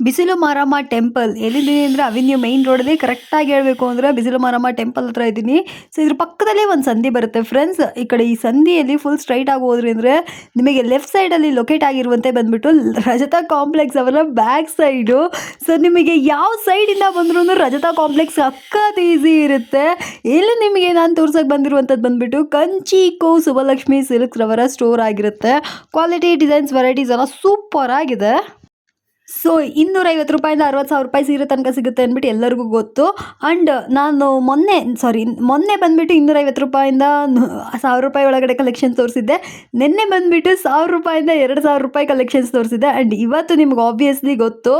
ಬಿಸಿಲು ಮಾರಮ್ಮ ಟೆಂಪಲ್ ಎಲ್ಲಿದ್ದೀನಿ ಅಂದರೆ avenue main ರೋಡಲ್ಲಿ ಕರೆಕ್ಟಾಗಿ ಹೇಳಬೇಕು ಅಂದರೆ ಬಿಸಿಲು ಮಾರಮ್ಮ ಟೆಂಪಲ್ ಹತ್ರ ಇದ್ದೀನಿ. ಸೊ ಇದ್ರ ಪಕ್ಕದಲ್ಲೇ ಒಂದು ಸಂದಿ ಬರುತ್ತೆ ಫ್ರೆಂಡ್ಸ್. ಈ ಕಡೆ ಈ ಸಂದಿಯಲ್ಲಿ ಫುಲ್ ಸ್ಟ್ರೈಟ್ ಆಗಿ ಹೋದ್ರಿ ಅಂದರೆ ನಿಮಗೆ ಲೆಫ್ಟ್ ಸೈಡಲ್ಲಿ ಲೊಕೇಟ್ ಆಗಿರುವಂತೆ ಬಂದುಬಿಟ್ಟು ರಜತಾ ಕಾಂಪ್ಲೆಕ್ಸ್ ಅವರ ಬ್ಯಾಕ್ ಸೈಡು. ಸೊ ನಿಮಗೆ ಯಾವ ಸೈಡಿಂದ ಬಂದ್ರೂ ರಜತಾ ಕಾಂಪ್ಲೆಕ್ಸ್ ಅಕ್ಕದ ಈಸಿ ಇರುತ್ತೆ. ಇಲ್ಲಿ ನಿಮಗೆ ನಾನು ತೋರ್ಸೋಕೆ ಬಂದಿರುವಂಥದ್ದು ಬಂದುಬಿಟ್ಟು ಕಂಚಿಕೋ ಸುಬ್ಬಲಕ್ಷ್ಮಿ ಸಿಲ್ಕ್ಸ್ ರವರ ಸ್ಟೋರ್ ಆಗಿರುತ್ತೆ. ಕ್ವಾಲಿಟಿ ಡಿಸೈನ್ಸ್ ವೆರೈಟೀಸ್ ಎಲ್ಲ ಸೂಪರ್ ಆಗಿದೆ. ಸೊ 250 ರೂಪಾಯಿಂದ 60,000 ರೂಪಾಯಿ ಸೀರೆ ತನಕ ಸಿಗುತ್ತೆ ಅಂದ್ಬಿಟ್ಟು ಎಲ್ಲರಿಗೂ ಗೊತ್ತು. ಆ್ಯಂಡ್ ನಾನು ಮೊನ್ನೆ ಬಂದುಬಿಟ್ಟು 250 ರೂಪಾಯಿಂದ 1000 ರೂಪಾಯಿ ಒಳಗಡೆ ಕಲೆಕ್ಷನ್ಸ್ ತೋರಿಸಿದ್ದೆ. ನಿನ್ನೆ ಬಂದುಬಿಟ್ಟು 1000 ರೂಪಾಯಿಂದ 2000 ರೂಪಾಯಿ ಕಲೆಕ್ಷನ್ಸ್ ತೋರಿಸಿದ್ದೆ. ಆ್ಯಂಡ್ ಇವತ್ತು ನಿಮ್ಗೆ ಆಬ್ವಿಯಸ್ಲಿ ಗೊತ್ತು,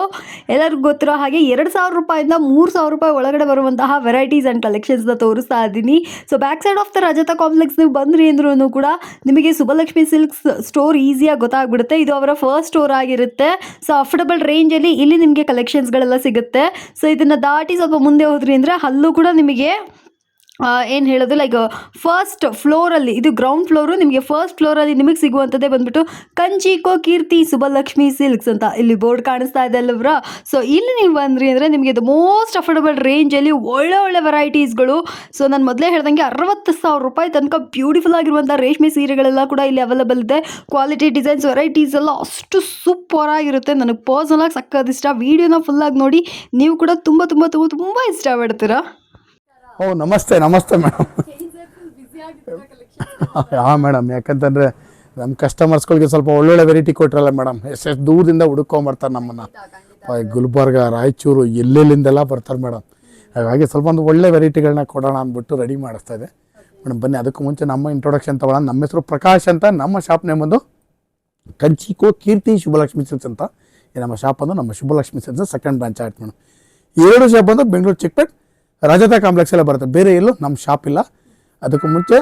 ಎಲ್ಲರಿಗೂ ಗೊತ್ತಿರೋ ಹಾಗೆ 2000 ರೂಪಾಯಿಂದ 3000 ರೂಪಾಯಿ ಒಳಗಡೆ ಬರುವಂತಹ ವೆರೈಟೀಸ್ ಆ್ಯಂಡ್ ಕಲೆಕ್ಷನ್ಸ್ನ ತೋರಿಸ್ತಾ ಇದ್ದೀನಿ. So back side of the Rajata complex ನೀವು ಬಂದ್ರಿ ಅಂದ್ರೂ ಕೂಡ ನಿಮಗೆ ಸುಬ್ಬಲಕ್ಷ್ಮಿ ಸಿಲ್ಕ್ಸ್ ಸ್ಟೋರ್ ಈಸಿಯಾಗಿ ಗೊತ್ತಾಗ್ಬಿಡುತ್ತೆ. ಇದು ಅವರ ಫಸ್ಟ್ ಸ್ಟೋರ್ ಆಗಿರುತ್ತೆ. ಸೊ ಅಫೋರ್ಡಬಲ್ ರೇಂಜಲ್ಲಿ ಇಲ್ಲಿ ನಿಮಗೆ ಕಲೆಕ್ಷನ್ಸ್ಗಳೆಲ್ಲ ಸಿಗುತ್ತೆ. ಸೊ ಇದನ್ನು ದಾಟಿ ಸ್ವಲ್ಪ ಮುಂದೆ ಹೋದ್ರಿ ಅಂದರೆ ಅಲ್ಲೂ ಕೂಡ ನಿಮಗೆ ಏನು ಹೇಳೋದು ಲೈಕ್ ಫಸ್ಟ್ ಫ್ಲೋರಲ್ಲಿ, ಇದು ಗ್ರೌಂಡ್ ಫ್ಲೋರು, ನಿಮಗೆ ಫಸ್ಟ್ ಫ್ಲೋರಲ್ಲಿ ನಿಮಗೆ ಸಿಗುವಂಥದ್ದೇ ಬಂದುಬಿಟ್ಟು ಕಂಚಿಕೋ ಕೀರ್ತಿ ಸುಬ್ಬಲಕ್ಷ್ಮಿ ಸಿಲ್ಕ್ಸ್ ಅಂತ ಇಲ್ಲಿ ಬೋರ್ಡ್ ಕಾಣಿಸ್ತಾ ಇದೆ ಅಲ್ಲವ್ರ. ಸೊ ಇಲ್ಲಿ ನೀವು ಬಂದ್ರಿ ಅಂದರೆ ನಿಮಗೆ ಇದು ಮೋಸ್ಟ್ ಅಫೋರ್ಡಬಲ್ ರೇಂಜಲ್ಲಿ ಒಳ್ಳೆ ವೆರೈಟೀಸ್ಗಳು. ಸೊ ನಾನು ಮೊದಲೇ ಹೇಳ್ದಂಗೆ 60,000 ರೂಪಾಯಿ ತನಕ ಬ್ಯೂಟಿಫುಲ್ ಆಗಿರುವಂಥ ರೇಷ್ಮೆ ಸೀರೆಗಳೆಲ್ಲ ಕೂಡ ಇಲ್ಲಿ ಅವೈಲೇಬಲ್ ಇದೆ. ಕ್ವಾಲಿಟಿ ಡಿಸೈನ್ಸ್ ವೆರೈಟೀಸ್ ಎಲ್ಲ ಅಷ್ಟು ಸೂಪರ್ ಆಗಿರುತ್ತೆ. ನನಗೆ ಪರ್ಸನಲಾಗಿ ಸಕ್ಕತ್ ಇಷ್ಟ. ವೀಡಿಯೋನ ಫುಲ್ಲಾಗಿ ನೋಡಿ, ನೀವು ಕೂಡ ತುಂಬ ಇಷ್ಟಪಡ್ತೀರಾ. ಓ ನಮಸ್ತೆ ಮೇಡಮ್. ಹಾಂ ಮೇಡಮ್, ಯಾಕಂತಂದರೆ ನಮ್ಮ ಕಸ್ಟಮರ್ಸ್ಗಳಿಗೆ ಸ್ವಲ್ಪ ಒಳ್ಳೊಳ್ಳೆ ವೆರೈಟಿ ಕೊಟ್ರಲ್ಲ ಮೇಡಮ್. ಎಷ್ಟು ದೂರದಿಂದ ಹುಡುಕೊಂಬರ್ತಾರೆ ನಮ್ಮನ್ನು. ಗುಲ್ಬರ್ಗ, ರಾಯಚೂರು, ಎಲ್ಲೆಲ್ಲಿಂದೆಲ್ಲ ಬರ್ತಾರೆ ಮೇಡಮ್. ಹಾಗಾಗಿ ಸ್ವಲ್ಪ ಒಂದು ಒಳ್ಳೆ ವೆರೈಟಿಗಳನ್ನ ಕೊಡೋಣ ಅಂದ್ಬಿಟ್ಟು ರೆಡಿ ಮಾಡಿಸ್ತಾ ಇದೆ ಮೇಡಮ್. ಬನ್ನಿ, ಅದಕ್ಕೂ ಮುಂಚೆ ನಮ್ಮ ಇಂಟ್ರೊಡಕ್ಷನ್ ತೊಗೊಳ್ಳೋಣ. ನಮ್ಮ ಹೆಸರು ಪ್ರಕಾಶ್ ಅಂತ. ನಮ್ಮ ಶಾಪ್ ನೇಮ್ ಒಂದು ಕಂಚಿಕೋ ಕೀರ್ತಿ ಶುಭಲಕ್ಷ್ಮಿ ಸಿಲ್ಕ್ಸ್ ಅಂತ. ನಮ್ಮ ಶಾಪ್ ಒಂದು ನಮ್ಮ ಶುಭಲಕ್ಷ್ಮಿ ಸಿಲ್ಕ್ಸ್ ಸೆಕೆಂಡ್ ಬ್ರಾಂಚ್ ಆಯ್ತು ಮೇಡಮ್. 2 ಶಾಪ್ ಬಂದು ಬೆಂಗಳೂರು ಚಿಕ್ಕಪೇಟೆ ರಜತಾ ಕಾಂಪ್ಲೆಕ್ಸ್ ಎಲ್ಲ ಬರುತ್ತೆ, ಬೇರೆ ಎಲ್ಲೂ ನಮ್ಮ ಶಾಪ್ ಇಲ್ಲ. ಅದಕ್ಕೂ ಮುಂಚೆ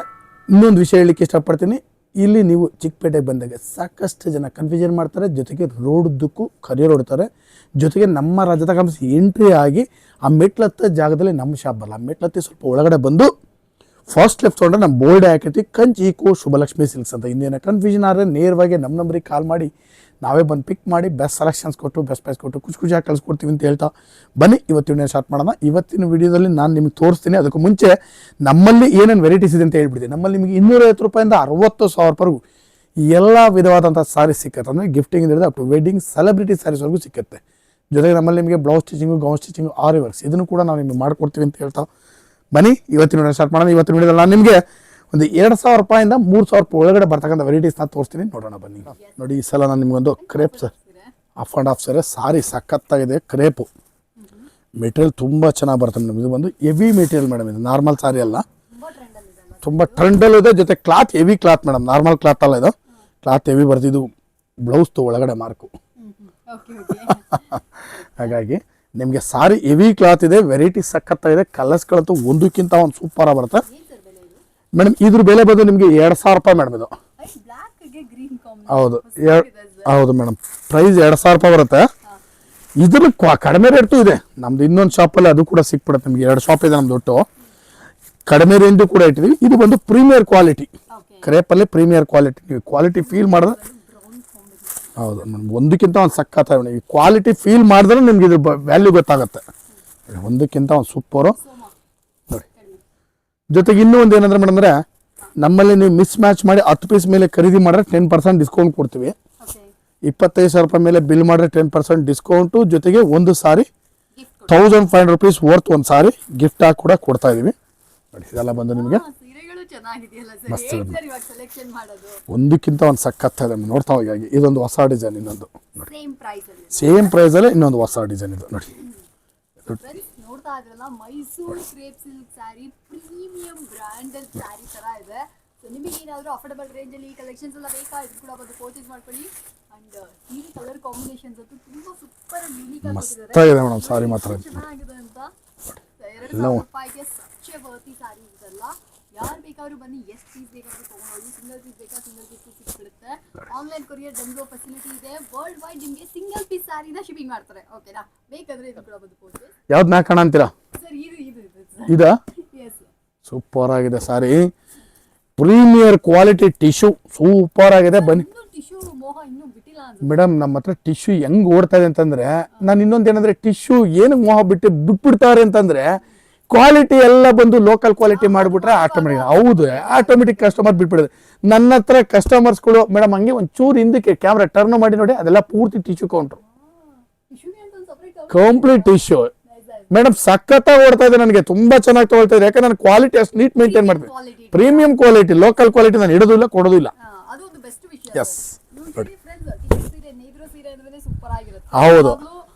ಇನ್ನೊಂದು ವಿಷಯ ಹೇಳಲಿಕ್ಕೆ ಇಷ್ಟಪಡ್ತೀನಿ. ಇಲ್ಲಿ ನೀವು ಚಿಕ್ಕಪೇಟೆಗೆ ಬಂದಾಗ ಸಾಕಷ್ಟು ಜನ ಕನ್ಫ್ಯೂಷನ್ ಮಾಡ್ತಾರೆ, ಜೊತೆಗೆ ರೋಡ್ದಕ್ಕೂ ಕರಿಯರ್ ಹೊಡ್ತಾರೆ. ಜೊತೆಗೆ ನಮ್ಮ ರಜತಾ ಕಾಂಪ್ಲೆಕ್ಸ್ ಎಂಟ್ರಿ ಆಗಿ ಆ ಮೆಟ್ಲತ್ತ ಜಾಗದಲ್ಲಿ ನಮ್ಮ ಶಾಪ್ ಬರಲ್ಲ. ಆ ಮೆಟ್ಲತ್ತಿ ಸ್ವಲ್ಪ ಒಳಗಡೆ ಬಂದು ಫಸ್ಟ್ ಲೆಫ್ಟ್ ತೊಗೊಂಡ್ರೆ ನಮ್ಮ ಬೋರ್ಡ್ ಹಾಕೈತಿ ಕಂಚಿಕೋ ಶುಭಲಕ್ಷ್ಮಿ ಸಿಲ್ಕ್ಸ್ ಅಂತ. ಇನ್ನೇನು ಕನ್ಫ್ಯೂಷನ್ ಆದರೆ ನೇರವಾಗಿ ನಮ್ಮ ನಂಬರಿಗೆ ಕಾಲ್ ಮಾಡಿ ನಾವೇ ಬಂದು ಪಿಕ್ ಮಾಡಿ ಬೆಸ್ಟ್ ಸೆಲೆಕ್ಷನ್ಸ್ ಕೊಟ್ಟು ಬೆಸ್ಟ್ ಪ್ರೈಸ್ ಕೊಟ್ಟು ಖುಷಿಯಾಗಿ ಕಳಿಸ್ಕೊಡ್ತೀವಿ ಅಂತ ಹೇಳ್ತಾ ಬನ್ನಿ ಇವತ್ತಿನ ಸ್ಟಾರ್ಟ್ ಮಾಡೋಣ. ಇವತ್ತಿನ ವಿಡಿಯೋದಲ್ಲಿ ನಾನು ನಿಮಗೆ ತೋರಿಸ್ತೀನಿ. ಅದಕ್ಕೂ ಮುಂಚೆ ನಮ್ಮಲ್ಲಿ ಏನೇನು ವೆರೈಟೀಸ್ ಇದೆ ಅಂತ ಹೇಳ್ಬಿಡ್ತೀನಿ. ನಮ್ಮಲ್ಲಿ ನಿಮಗೆ 250 ರೂಪಾಯಿಂದ 60,000 ರೂಪಾಯಿವರೆಗೂ ಎಲ್ಲ ವಿಧವಾದಂಥ ಸಾರೀಸ್ ಸಿಕ್ಕತ್ತೆ. ಅಂದರೆ ಗಿಫ್ಟಿಂಗ್ ಹಿಡಿದು ಅಪ್ ಟು ವೆಡ್ಡಿಂಗ್ ಸೆಲೆಬ್ರಿಟಿ ಸ್ಯಾರೀಸ್ವರೆಗೂ ಸಿಕ್ಕುತ್ತೆ. ಜೊತೆಗೆ ನಮ್ಮಲ್ಲಿ ನಿಮಗೆ ಬ್ಲೌಸ್ ಸ್ಟಿಚಿಂಗು, ಗೌನ್ ಸ್ಟಿಚಿಂಗು, ಆರಿ ವರ್ಕ್ಸ್ ಇದನ್ನು ಕೂಡ ನಾವು ನಿಮಗೆ ಮಾಡ್ಕೊಡ್ತೀವಿ ಅಂತ ಹೇಳ್ತಾ ಬನ್ನಿ ಇವತ್ತಿನ ವಿಡಿಯೋ ಸ್ಟಾರ್ಟ್ ಮಾಡೋಣ. ಇವತ್ತಿನ ವಿಡಿಯೋದಲ್ಲಿ ನಾನು ನಿಮಗೆ ಒಂದು 2,000 ರೂಪಾಯಿಂದ 3,000 ರೂಪಾಯಿ ಒಳಗಡೆ ಬರ್ತಕ್ಕಂಥ ವೆರೈಟೀಸ್ನ ತೋರಿಸ್ತೀನಿ, ನೋಡೋಣ ಬನ್ನಿ. ನೋಡಿ, ಈ ಸಲ ನಾನು ನಿಮಗೊಂದು ಕ್ರೇಪ್ ಆಫ್ ಆ್ಯಂಡ್ ಆಫ್ ಸೀರೆ ಸಾರಿ ಸಖತ್ತಾಗಿದೆ. ಕ್ರೇಪು ಮೆಟೀರಿಯಲ್ ತುಂಬ ಚೆನ್ನಾಗಿ ಬರ್ತದೆ ಮೇಡಮ್. ಇದು ಒಂದು ಹೆವಿ ಮೆಟೀರಿಯಲ್ ಮೇಡಮ್. ಇದು ನಾರ್ಮಲ್ ಸಾರಿ ಅಲ್ಲ, ತುಂಬ ಟ್ರೆಂಡಲ್ಲೂ ಇದೆ. ಜೊತೆ cloth heavy cloth madam, normal cloth ಅಲ್ಲ, ಇದು ಕ್ಲಾತ್ ಹೆವಿ ಬರ್ತದೆ. ಇದು ಬ್ಲೌಸ್ದು ಒಳಗಡೆ ಮಾರ್ಕು. ಹಾಗಾಗಿ ನಿಮಗೆ ಸಾರಿ ಹೆವಿ ಕ್ಲಾತ್ ಇದೆ, ವೆರೈಟಿ ಸಖತ್ತಾಗಿದೆ. ಕಲರ್ಸ್ಗಳಂತೂ ಒಂದಕ್ಕಿಂತ ಒಂದು ಸೂಪರ್ ಬರುತ್ತೆ ಮೇಡಮ್. ಇದ್ರ ಬೆಲೆ ಬಂದು ನಿಮಗೆ 2,000 ರೂಪಾಯಿ ಮೇಡಮ್. ಇದು ಹೌದು ಮೇಡಮ್, ಪ್ರೈಸ್ 2,000 ರೂಪಾಯಿ ಬರುತ್ತೆ. ಇದ್ರ ಕಡಿಮೆ ರೇಟು ಇದೆ ನಮ್ದು. ಇನ್ನೊಂದು ಶಾಪಲ್ಲಿ ಅದು ಕೂಡ ಸಿಕ್ಬಿಡುತ್ತೆ ನಿಮಗೆ. 2 ಶಾಪ್ ಇದೆ ನಮ್ದು ಒಟ್ಟು. ಕಡಿಮೆ ರೇಂಜು ಕೂಡ ಇಟ್ಟಿದ್ದೀವಿ. ಇದು ಬಂದು ಪ್ರೀಮಿಯರ್ ಕ್ವಾಲಿಟಿ, ಕ್ರೇಪಲ್ಲಿ ಪ್ರೀಮಿಯರ್ ಕ್ವಾಲಿಟಿ. ನೀವು ಕ್ವಾಲಿಟಿ ಫೀಲ್ ಮಾಡಿದ್ರೆ ಹೌದು ಮೇಡಮ್, ಒಂದಕ್ಕಿಂತ ಒಂದು ಸಖತ್. ಈ ಕ್ವಾಲಿಟಿ ಫೀಲ್ ಮಾಡಿದ್ರೆ ನಿಮ್ಗೆ ಇದ್ರ ವ್ಯಾಲ್ಯೂ ಗೊತ್ತಾಗುತ್ತೆ. ಒಂದಕ್ಕಿಂತ ಒಂದು ಸೂಪರು ನೋಡಿ. ಜೊತೆಗೆ ಇನ್ನೂ ಒಂದು ಏನಂದ್ರೆ ಮೇಡಮ್ ಅಂದರೆ, ನಮ್ಮಲ್ಲಿ ನೀವು ಮಿಸ್ ಮ್ಯಾಚ್ ಮಾಡಿ 10 ಪೀಸ್ ಮೇಲೆ ಖರೀದಿ ಮಾಡಿದ್ರೆ 10% ಡಿಸ್ಕೌಂಟ್ ಕೊಡ್ತೀವಿ. 25,000 ರೂಪಾಯಿ ಮೇಲೆ ಬಿಲ್ ಮಾಡಿದ್ರೆ 10% ಡಿಸ್ಕೌಂಟು. ಜೊತೆಗೆ ಒಂದು ಸಾರಿ 1,500 ರೂಪೀಸ್ ವರ್ತ್ ಒಂದು ಸಾರಿ ಗಿಫ್ಟ್ ಆಗಿ ಕೂಡ ಕೊಡ್ತಾ ಇದೀವಿ ನೋಡಿ. ಇದೆಲ್ಲ ಬಂದು ನಿಮಗೆ ಮಸ್ತ್ ಒಂದಕ್ಕಿಂತ ಒಂದು ಸಖತ್ ಇದೆ ನೋಡ್ತಾ ಹೋಗಿ. ಇದೊಂದು ಹೊಸ ಡಿಸೈನ್, ಇನ್ನೊಂದು ಸೇಮ್ ಪ್ರೈಸಲ್ಲೇ ಇನ್ನೊಂದು ಹೊಸ ಡಿಸೈನ್ ಇದು ನೋಡಿ. ನೋಡ್ತಾ ಇದ್ರಲ್ಲ, Mysuru crepe silk sari premium branded sari ತರ ಇದೆ. ಸೊ ನಿಮಗೆ ಏನಾದರೂ ಅಫೋರ್ಡಬಲ್ ರೇಂಜಲ್ಲಿ ಈ ಕಲೆಕ್ಷನ್ಸ್ ಎಲ್ಲ ಬೇಕಾ, ಇದು ಕೂಡ ಬಂದು ಪರ್ಚೇಸ್ ಮಾಡ್ಕೊಳ್ಳಿ. ಅಂಡ್ ಈ ಕಲರ್ ಕಾಂಬಿನೇಷನ್ಸ್ ಅಂತೂ ತುಂಬಾ ಸೂಪರ್ ಯೂನಿಕ್ ಆಗಿದೆ ಮೇಡಮ್. ಸಾರಿ ಮಾತ್ರ ಚೆನ್ನಾಗಿದೆ ಅಂತ. 2,000 ರೂಪಾಯಿಗೆ ಸಚ್ಚೆ ವರ್ತಿ ಸ್ಯಾರಿ ಇದೆಲ್ಲ. ಯಾರು ಬೇಕಾದ್ರೂ ಬನ್ನಿ, ಎಷ್ಟು ಪೀಸ್ ಬೇಕಾದ್ರೂ ತೊಗೊಂಡೋಗಿ. ಸಿಂಗಲ್ ಪೀಸ್ ಬೇಕಾ, ಸಿಂಗಲ್ ಪೀಸ್ ಸಿಕ್ಬಿಡುತ್ತೆ. ಆನ್ಲೈನ್ ಕೊರಿಯರ್ ಡೆಲಿವರಿ ಫೆಸಿಲಿಟಿ ಇದೆ. ವರ್ಲ್ಡ್ ವೈಡ್ ನಿಮಗೆ ಸಿಂಗಲ್ ಪೀಸ್ ಸ್ಯಾರಿನ ಶಿಪ್ಪಿಂಗ್ ಮಾಡ್ತಾರೆ. ಓಕೆನಾ, ಬೇಕಾದ್ರೆ ಇದು ಕೂಡ ಬಂದು ಪರ್ಚೇಸ್. ಯಾವ್ದು ನಾಕೋಣ ಅಂತೀರಾ? ಸರ್ ಇದು ಇದಾ ಸೂಪರ್ ಆಗಿದೆ ಸಾರಿ. ಪ್ರೀಮಿಯರ್ ಕ್ವಾಲಿಟಿ ಟಿಶ್ಯೂ ಸೂಪರ್ ಆಗಿದೆ. ಬನ್ನಿ, ಟಿಶ್ಯೂ ಮೋಹ ಇನ್ನೂ ಬಿಟ್ಟಿಲ್ಲ ಮೇಡಮ್ ನಮ್ಮ ಹತ್ರ ಟಿಶ್ಯೂ ಹೆಂಗ್ ಓಡ್ತಾ ಇದೆ ಅಂತಂದ್ರೆ ನಾನು ಇನ್ನೊಂದೇನಂದ್ರೆ ಟಿಶ್ಯೂ ಏನಕ್ಕೆ ಮೋಹ ಬಿಟ್ಬಿಡ್ತಾರೆ ಅಂತಂದ್ರೆ ಕ್ವಾಲಿಟಿ ಎಲ್ಲ ಬಂದು ಲೋಕಲ್ ಕ್ವಾಲಿಟಿ ಮಾಡಿಬಿಟ್ರೆ ಆಟೋಮೆಟಿಕ್ ಹೌದು ಆಟೋಮೆಟಿಕ್ ಕಸ್ಟಮರ್ ಬಿಟ್ಬಿಡೋದು. ನನ್ನ ಹತ್ರ ಕಸ್ಟಮರ್ಸ್ಗಳು ಮೇಡಮ್ ಹಂಗೆ ಒಂಚೂರು ಹಿಂದಕ್ಕೆ ಕ್ಯಾಮ್ರಾ ಟರ್ನ್ ಮಾಡಿ ನೋಡಿ, ಅದೆಲ್ಲ ಪೂರ್ತಿ tissue counter, complete tissue madam. ಸಖತ್ತಾಗಿ ಓಡ್ತಾ ಇದೆ, ನನಗೆ ತುಂಬಾ ಚೆನ್ನಾಗಿ ತಗೊಳ್ತಾ ಇದೆ. ಯಾಕಂದ್ರೆ ನಾನು ಕ್ವಾಲಿಟಿ ಅಷ್ಟು ನೀಟ್ ಮೇಂಟೈನ್ ಮಾಡ್ತೀನಿ. ಪ್ರೀಮಿಯಂ ಕ್ವಾಲಿಟಿ, ಲೋಕಲ್ ಕ್ವಾಲಿಟಿ ನಾನು ಇಡೋದು ಇಲ್ಲ, ಕೊಡೋದು ಇಲ್ಲ. ಎಸ್ ಹೌದು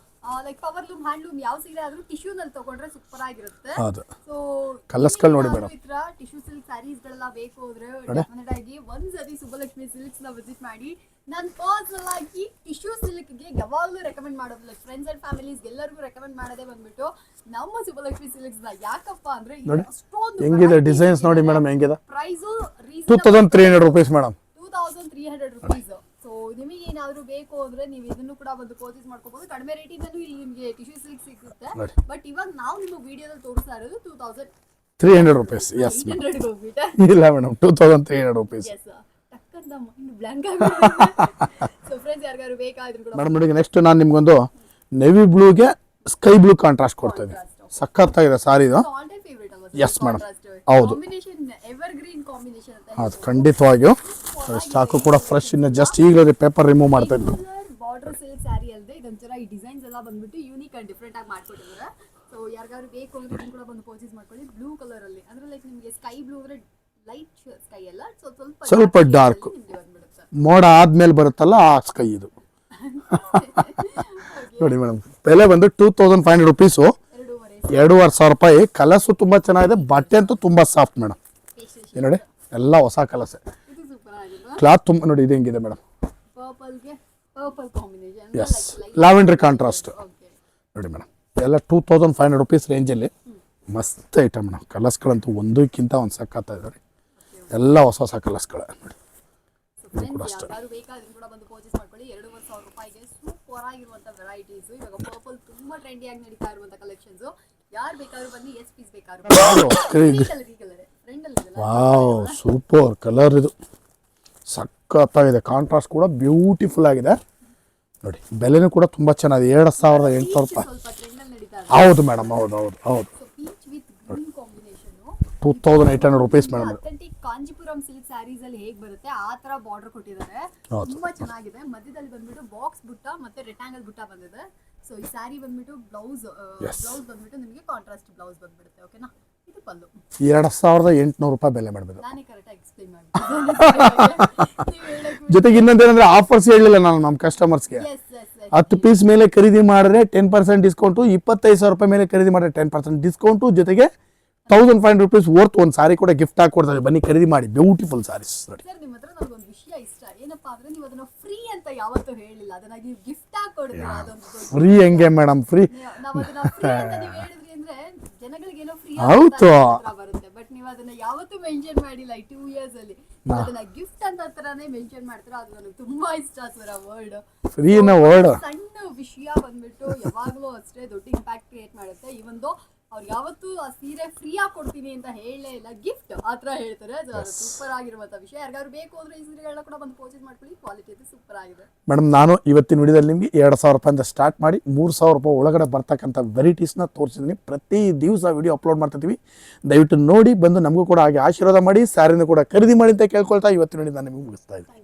like power loom hand loom ಯಾವ ಸೀರೆ ಆದ್ರೂ ಟಿಶ್ಯೂ ನಲ್ಲಿ ತಗೊಂಡ್ರೆ ಸೂಪರ್ ಆಗಿರುತ್ತೆ. ಹೌದು ಸೊ ಕಲರ್ಸ್ಗಳು ನೋಡಿ ಮೇಡಮ್, ಟಿಶ್ಯೂ ಸಿಲ್ಕ್ ಸ್ಯಾರೀಸ್ ಗಳೆಲ್ಲ ಬೇಕು ಅಂದ್ರೆ ಡೆಫಿನೆಟ್ ಆಗಿ ಒಂದ್ಸತಿ ಸುಬ್ಬಲಕ್ಷ್ಮಿ ಸಿಲ್ಕ್ಸ್ ನ ವಿಸಿಟ್ ಮಾಡಿ. ನಾನು ಪರ್ಸನಲ್ ಆಗಿ ಟಿಶ್ಯೂ ಸಿಲ್ಕ್ ಗೆ ಯಾವಾಗಲೂ ರೆಕಮೆಂಡ್ ಮಾಡೋದು, ಲೈಕ್ ಫ್ರೆಂಡ್ಸ್ ಅಂಡ್ ಫ್ಯಾಮಿಲೀಸ್ ಎಲ್ಲರಿಗೂ ರೆಕಮೆಂಡ್ ಮಾಡೋದೇ ಬಂದ್ಬಿಟ್ಟು ನಮ್ಮ ಸುಬ್ಬಲಕ್ಷ್ಮಿ ಸಿಲ್ಕ್ಸ್ ನ. ಯಾಕಪ್ಪ ಅಂದ್ರೆ ಅಷ್ಟೊಂದು ಹೆಂಗಿದೆ ಡಿಸೈನ್ಸ್ ನೋಡಿ ಮೇಡಮ್, ಹೆಂಗಿದೆ. Price 2300 rupees madam, 2300 rupees. So ನಿಮಗೆ ಏನಾದ್ರು ಬೇಕು ಅಂದ್ರೆ ನೀವು ಇದನ್ನು ಕೂಡ ಒಂದು ಪರ್ಚೇಸ್ ಮಾಡ್ಕೋಬಹುದು. ಕಡಿಮೆ ರೇಟಿಂದಲೂ ಇಲ್ಲಿ ನಿಮಗೆ ಟಿಶ್ಯೂ ಸಿಲ್ಕ್ ಸಿಗುತ್ತೆ. ಬಟ್ ಇವಾಗ ನಾವು ನಿಮ್ಮ ವಿಡಿಯೋದಲ್ಲಿ ತೋರಿಸ್ತಾ ಇರೋದು 2300 ರೂಪೀಸ್. ಎಸ್ ಇಲ್ಲ ಮೇಡಮ್, 2300 ರೂಪೀಸ್. ಸೊ ಫ್ರೆಂಡ್ಸ್ ಯಾರಿಗಾರು ಬೇಕಾದ್ರೂ ಕೂಡ ಮೇಡಮ್ ನೋಡಿ, ನೆಕ್ಸ್ಟ್ ನಾನು ನಿಮ್ಗೊಂದು ನೆವಿ ಬ್ಲೂಗೆ ಸ್ಕೈ ಬ್ಲೂ ಕಾಂಟ್ರಾಸ್ಟ್ ಕೊಡ್ತಾ ಇದ್ದೀನಿ. ಸಖತ್ತಾಗಿದೆ ಸಾರಿ ಇದು. ಎಸ್ ಮೇಡಮ್, ಹೌದು ಹೌದು ಖಂಡಿತವಾಗಿಯೂ. ಸ್ಟಾಕು ಕೂಡ ಫ್ರೆಶ್, ಇನ್ನು ಜಸ್ಟ್ ಈಗಲೇ ಪೇಪರ್ ರಿಮೂವ್ ಮಾಡ್ತಾ ಇದ್ದೀನಿ. ಬಾರ್ಡರ್ ಸಿಲ್ಕ್ ಸ್ಯಾರಿ ಅಲ್ಲದೆ ಇದೊಂಥರ ಈ ಡಿಸೈನ್ಸ್ ಎಲ್ಲ ಬಂದ್ಬಿಟ್ಟು ಯೂನಿಕ್ ಅಂಡ್ ಡಿಫ್ರೆಂಟ್ ಆಗಿ ಮಾಡ್ಕೊಟ್ಟಿದ್ದಾರೆ. ಸೊ ಯಾರಿಗಾದ್ರು ಬೇಕು ಅಂದ್ರೆ ಇದನ್ನು ಕೂಡ ಬಂದು ಪರ್ಚೇಸ್ ಮಾಡ್ಕೊಳ್ಳಿ. ಬ್ಲೂ ಕಲರ್ ಅಲ್ಲಿ ಅಂದ್ರೆ ಲೈಕ್ ನಿಮಗೆ ಸ್ಕೈ ಬ್ಲೂ ಅಂದ್ರೆ ಲೈಟ್ ಸ್ಕೈ ಅಲ್ಲ, ಸ್ವಲ್ಪ ಡಾರ್ಕ್ ಮೋಡ ಆದ್ಮೇಲೆ ಬರುತ್ತಲ್ಲ ಆ ಸ್ಕೈ ಇದು. ನೋಡಿ ಮೇಡಮ್, ಬೆಲೆ ಬಂದು 2500 ರೂಪೀಸು, 2500 ರೂಪಾಯಿ. ಕಲರ್ಸು ತುಂಬಾ ಚೆನ್ನಾಗಿದೆ, ಬಟ್ಟೆ ಅಂತೂ ತುಂಬಾ ಸಾಫ್ಟ್ ಮೇಡಮ್. ನೋಡಿ ಎಲ್ಲ ಹೊಸ ಕಲರ್ಸ್, ಕ್ಲಾತ್ ತುಂಬ ನೋಡಿ ಇದು ಹೆಂಗಿದೆ ಮೇಡಮ್. ಎಸ್ ಲ್ಯಾವೆಂಡರ್ ಕಾಂಟ್ರಾಸ್ಟ್ ನೋಡಿ ಮೇಡಮ್, ಎಲ್ಲ 2500 ರೂಪೀಸ್ ರೇಂಜಲ್ಲಿ ಮಸ್ತ್ ಐಟಮ್ ಮೇಡಮ್. ಕಲರ್ಸ್ಗಳಂತೂ ಒಂದಕ್ಕಿಂತ ಒಂದು ಸಕ್ಕತ್ತ ಇದ್ದಾರೆ, ಎಲ್ಲ ಹೊಸ ಹೊಸ ಕಲರ್ಸ್ಗಳು ನೋಡಿ. ಇದು ಕೂಡ ಅಷ್ಟೇ. ಕೂಡ ಬಂದು ಪರ್ಚೇಸ್ ಮಾಡ್ಕೊಳ್ಳಿ. 2500 ರೂಪಾಯಿಗೆ ಸೂಪರ್ ಆಗಿರುವಂತ ವೆರೈಟೀಸ್. ಇವಾಗ ಪರ್ಪಲ್ ತುಂಬಾ ಟ್ರೆಂಡಿ ಆಗಿ ನಡೀತಾ ಇರುವಂತ ಕಲೆಕ್ಷನ್ಸ್. ಯಾರು ಬೇಕಾದ್ರೂ ಬನ್ನಿ, ಎಸ್ ಪೀಸ್ ಬೇಕಾದ್ರೂ ವಾವ್ ಸೂಪರ್ ಕಲರ್, ಇದು ಸಖತ್ತಾಗಿದೆ. ಕಾಂಟ್ರಾಸ್ಟ್ ಕೂಡ ಬ್ಯೂಟಿಫುಲ್ ಆಗಿದೆ ನೋಡಿ. ಬೆಲೆನೂ ಕೂಡ ತುಂಬಾ ಚೆನ್ನಾಗಿದೆ, 2800 ರೂಪಾಯಿ. ಹೌದು ಮೇಡಮ್, ಹೌದು ಹೌದು ಹೌದು. 2800 rupees madam. Authentic Kanchipuram silk sarees ಅಲ್ಲಿ ಹೇಗೆ ಬರುತ್ತೆ ಆ ತರ ಬಾರ್ಡರ್ ಕೊಟ್ಟಿದ್ದಾರೆ, ತುಂಬಾ ಚೆನ್ನಾಗಿದೆ. ಮಧ್ಯದಲ್ಲಿ ಬಂದ್ಬಿಟ್ಟು ಬಾಕ್ಸ್ ಬುಟ್ಟ ಮತ್ತೆ ರೆಕ್ಟಾಂಗಲ್ ಬುಟ್ಟ ಬಂದಿದೆ. ಸೊ ಈ ಸ್ಯಾರಿ ಬಂದ್ಬಿಟ್ಟು ಬ್ಲೌಸ್ ಬಂದ್ಬಿಟ್ಟು ನಿಮಗೆ ಕಾಂಟ್ರಾಸ್ಟ್ ಬ್ಲೌಸ್ ಬಂದ್ಬಿಡುತ್ತೆ. ಓಕೆನಾ, ಇದು ಪಲ್ಲು. 2800 ರೂಪಾಯಿ ಬೆಲೆ ಮಾಡಬೇಕು. ನಾನೇ ಕರೆಕ್ಟ್ ಆಗಿ ಎಕ್ಸ್ಪ್ಲೈನ್ ಮಾಡ್ತೀನಿ. ಜೊತೆಗೆ ಇನ್ನೊಂದೇನಂದ್ರೆ ಆಫರ್ಸ್ ಹೇಳಲಿಲ್ಲ ನಾನು ನಮ್ಮ ಕಸ್ಟಮರ್ಸ್ಗೆ. 10 ಪೀಸ್ ಮೇಲೆ ಖರೀದಿ ಮಾಡಿದ್ರೆ 10% ಡಿಸ್ಕೌಂಟು, 25,000 ರೂಪಾಯಿ ಮೇಲೆ ಖರೀದಿ ಮಾಡಿದ್ರೆ 10% ಡಿಸ್ಕೌಂಟು, ಜೊತೆಗೆ 1500 ರೂಪೀಸ್ ವರ್ತ್ ಒಂದು ಸಾರಿ ಕೂಡ ಗಿಫ್ಟ್ ಆಗಿ ಕೊಡ್ತಾರೆ. ಬನ್ನಿ ಖರೀದಿ ಮಾಡಿ, ಬ್ಯೂಟಿಫುಲ್ ಸಾರೀಸ್ ನೋಡಿ. ಸರ್ ನಿಮ್ಮ ಹತ್ರ ನನಗೊಂದು ವಿಷಯ ಇಷ್ಟ ಏನಪ್ಪಾ ಅಂದ್ರೆ ನೀವು ಅದನ್ನ ಫ್ರೀ ಅಂತ ಯಾವತ್ತೂ ಹೇಳಿಲ್ಲ, ಅದನ್ನ ನೀವು ಗಿಫ್ಟ್ ಆಗಿ ಕೊಡ್ತೀರಾ. ಅದೊಂದು ಫ್ರೀ ಹೆಂಗೆ ಮೇಡಮ್, ಫ್ರೀ ನಾವು ಅದನ್ನ ಫ್ರೀ ಅಂತ ನೀವು ಹೇಳಿದ್ರಿ ಅಂದ್ರೆ ಜನಗಳಿಗೆ ಏನೋ ಫ್ರೀ ಹೌದು ಬರುತ್ತೆ. ಬಟ್ ನೀವು ಅದನ್ನ ಯಾವತ್ತೂ ಮೆನ್ಷನ್ ಮಾಡಿಲ್ಲ ಈ 2 ಇಯರ್ಸ್ ಅಲ್ಲಿ. ಅದನ್ನ ಗಿಫ್ಟ್ ಅಂತ ತರಾನೇ ಮೆನ್ಷನ್ ಮಾಡ್ತೀರಾ, ಅದು ನನಗೆ ತುಂಬಾ ಇಷ್ಟ ಸರ್ ಆ ವರ್ಡ್. ಫ್ರೀ ನ ವರ್ಡ್ ಸಣ್ಣ ವಿಷಯ ಬಂದ್ಬಿಟ್ಟು ಯಾವಾಗ್ಲೂ ಅಷ್ಟೇ ದೊಡ್ಡ ಇಂಪ್ಯಾಕ್ಟ್ ಕ್ರಿಯೇಟ್ ಮಾಡುತ್ತೆ. ಇವನ್ ದೋ ಅವ್ರು ಯಾವತ್ತೂ ಆ ಸೀರೆ ಫ್ರೀ ಆಗಿ ಕೊಡ್ತೀನಿ ಅಂತ ಹೇಳಲೇ ಇಲ್ಲ, ಗಿಫ್ಟ್ ಆ ಥರ ಹೇಳ್ತಾರೆ. ಸೂಪರ್ ಆಗಿರುವಂಥ ವಿಷಯ. ಯಾರಿಗಾದ್ರು ಬೇಕು ಅಂದ್ರೆ ಈ ಸೀರೆಗಳನ್ನ ಕೂಡ ಬಂದು ಪರ್ಚೇಸ್ ಮಾಡ್ಕೊಳ್ಳಿ, ಕ್ವಾಲಿಟಿ ಅದು ಸೂಪರ್ ಆಗಿದೆ. ಮೇಡಮ್ ನಾನು ಇವತ್ತಿನ ವಿಡಿಯೋದಲ್ಲಿ ನಿಮಗೆ 2000 ರೂಪಾಯಿಂದ ಸ್ಟಾರ್ಟ್ ಮಾಡಿ 3000 ರೂಪಾಯಿ ಒಳಗಡೆ ಬರ್ತಕ್ಕಂಥ ವೆರೈಟೀಸ್ನ ತೋರಿಸಿದ್ದೀನಿ. ಪ್ರತಿ ದಿವಸ ವಿಡಿಯೋ ಅಪ್ಲೋಡ್ ಮಾಡ್ತಿದ್ದೀವಿ, ದಯವಿಟ್ಟು ನೋಡಿ ಬಂದು ನಮಗೂ ಕೂಡ ಹಾಗೆ ಆಶೀರ್ವಾದ ಮಾಡಿ, ಸ್ಯಾರಿನೂ ಕೂಡ ಖರೀದಿ ಮಾಡಿ ಅಂತ ಕೇಳ್ಕೊಳ್ತಾ ಇವತ್ತಿನ ವಿಡಿಯೋ ನಾನು ನಿಮಗೆ ಮುಗಿಸ್ತಾ ಇದ್ದೀನಿ.